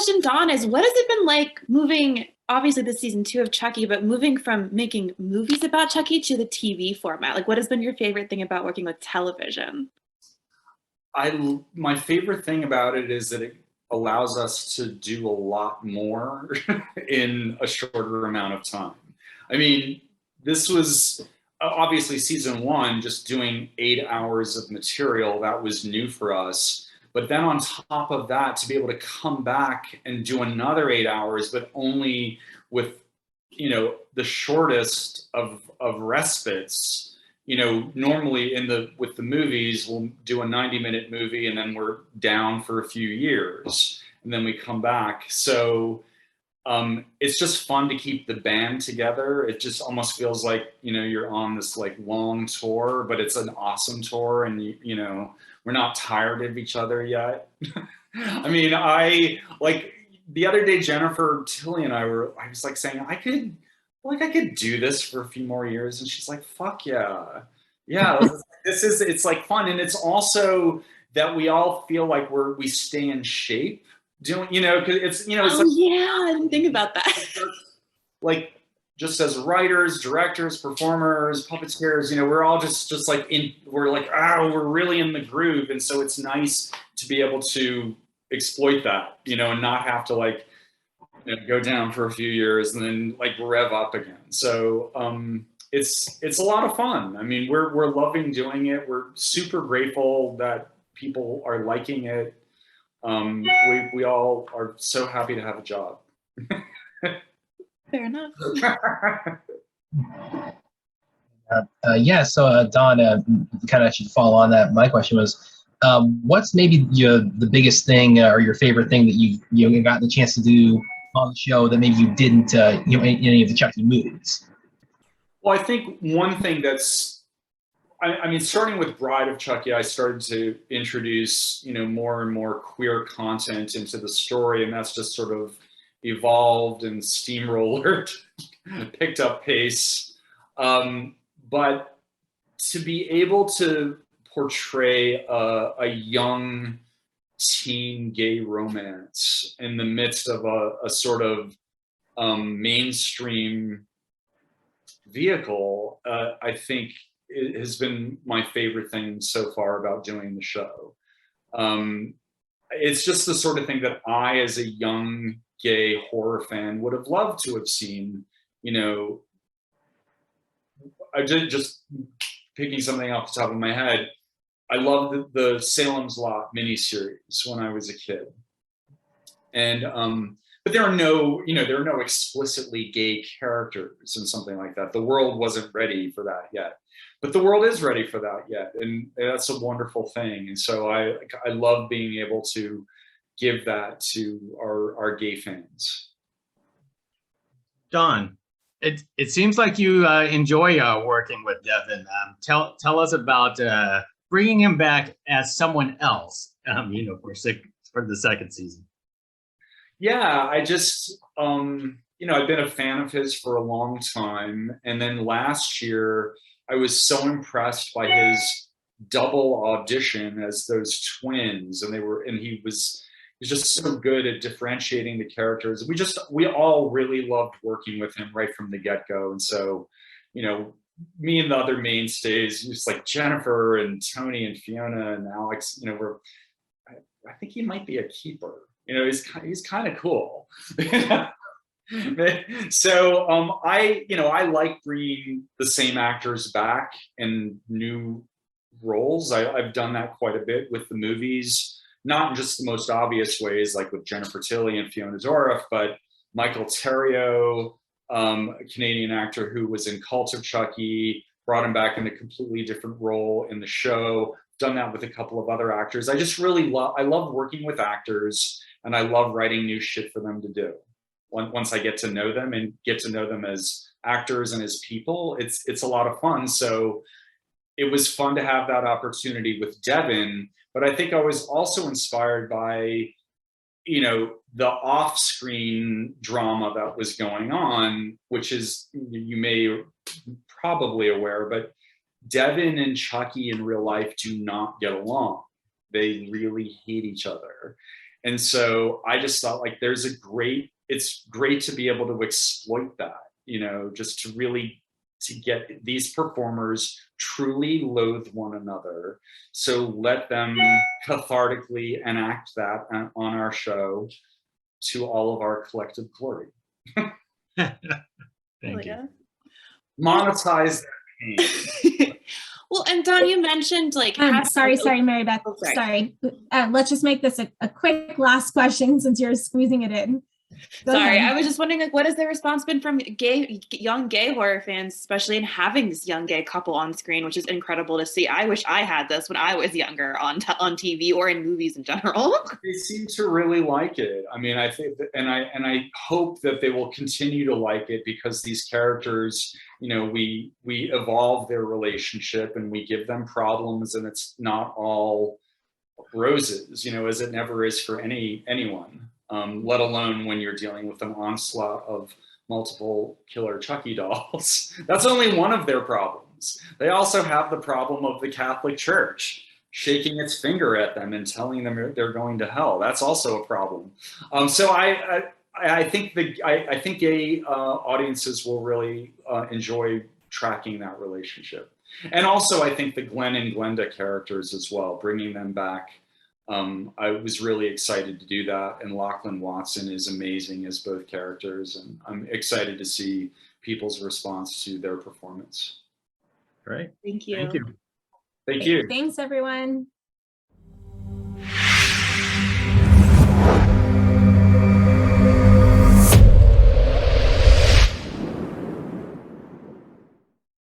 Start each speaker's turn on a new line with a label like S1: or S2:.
S1: question, Don, is what has it been like moving, obviously this season 2 of Chucky, but moving from making movies about Chucky to the TV format? Like, what has been your favorite thing about working with television?
S2: My favorite thing about it is that it allows us to do a lot more in a shorter amount of time. I mean, this was obviously season 1, just doing 8 hours of material, that was new for us. But then on top of that, to be able to come back and do another 8 hours, but only with, the shortest of respites. Normally with the movies, we'll do a 90-minute movie and then we're down for a few years and then we come back. So it's just fun to keep the band together. It just almost feels like, you're on this like long tour, but it's an awesome tour and we're not tired of each other yet. I mean, the other day, Jennifer Tilly and I was like saying, I could do this for a few more years. And she's like, fuck yeah. Yeah, it's like fun. And it's also that we all feel like we stay in shape doing, cause it's, it's like,
S1: yeah, I didn't think about that.
S2: Like, just as writers, directors, performers, puppeteers, we're all just like we're really in the groove. And so it's nice to be able to exploit that, and not have to like, go down for a few years and then like rev up again. So it's a lot of fun. I mean, we're loving doing it. We're super grateful that people are liking it. We all are so happy to have a job.
S1: Fair enough.
S3: So Don, kind of should follow on that. My question was, what's maybe the biggest thing or your favorite thing that you've gotten the chance to do on the show that maybe you didn't, in any of the Chucky movies?
S2: Well, I think one thing I mean, starting with Bride of Chucky, I started to introduce, more and more queer content into the story, and that's just sort of evolved and steamrollered, picked up pace. But to be able to portray a young teen gay romance in the midst of a sort of mainstream vehicle, I think it has been my favorite thing so far about doing the show. It's just the sort of thing that I, as a young gay horror fan, would have loved to have seen. I just picking something off the top of my head. I loved the Salem's Lot miniseries when I was a kid, and but there are no explicitly gay characters and something like that. The world wasn't ready for that yet, but the world is ready for that yet, and that's a wonderful thing. And so I love being able to give that to our gay fans.
S4: Don, it seems like you enjoy working with Devon. Tell us about bringing him back as someone else, for the second season.
S2: Yeah, I just, I've been a fan of his for a long time. And then last year, I was so impressed by his double audition as those twins. And he was just so good at differentiating the characters. We all really loved working with him right from the get-go. And so, me and the other mainstays, just like Jennifer and Tony and Fiona and Alex, I think he might be a keeper. He's kind of cool. So I like bringing the same actors back in new roles. I've done that quite a bit with the movies, not in just the most obvious ways, like with Jennifer Tilly and Fiona Dourif, but Michael Terrio, a Canadian actor who was in Cult of Chucky, brought him back in a completely different role in the show. Done that with a couple of other actors. I just really love working with actors, and I love writing new shit for them to do. Once I get to know them and get to know them as actors and as people, it's a lot of fun. So it was fun to have that opportunity with Devon, but I think I was also inspired by, the off-screen drama that was going on, which is, you may probably aware, but Devon and Chucky in real life do not get along. They really hate each other. And so I just thought like it's great to be able to exploit that, you know, just to really to get these performers truly loathe one another. So let them cathartically enact that on our show to all of our collective glory.
S4: Thank you.
S2: Monetize that pain.
S1: Well, and Don, you mentioned like
S5: sorry, Mary Beth.
S1: Oh,
S5: sorry. Let's just make this a quick last question since you're squeezing it in. Go
S1: Sorry,
S5: ahead.
S1: I was just wondering, like, what has the response been from young gay horror fans, especially in having this young gay couple on screen, which is incredible to see. I wish I had this when I was younger on TV or in movies in general.
S2: They seem to really like it. I mean, I think, and I hope that they will continue to like it, because these characters, you know, we evolve their relationship and we give them problems, and it's not all roses, you know, as it never is for anyone. Let alone when you're dealing with an onslaught of multiple killer Chucky dolls. That's only one of their problems. They also have the problem of the Catholic Church shaking its finger at them and telling them they're going to hell. That's also a problem. So I think gay audiences will really enjoy tracking that relationship. And also I think the Glenn and Glenda characters as well, bringing them back. I was really excited to do that, and Lachlan Watson is amazing as both characters, and I'm excited to see people's response to their performance.
S4: Great.
S1: Thank you.
S4: Thank you.
S2: Thank you.
S5: Thanks, everyone.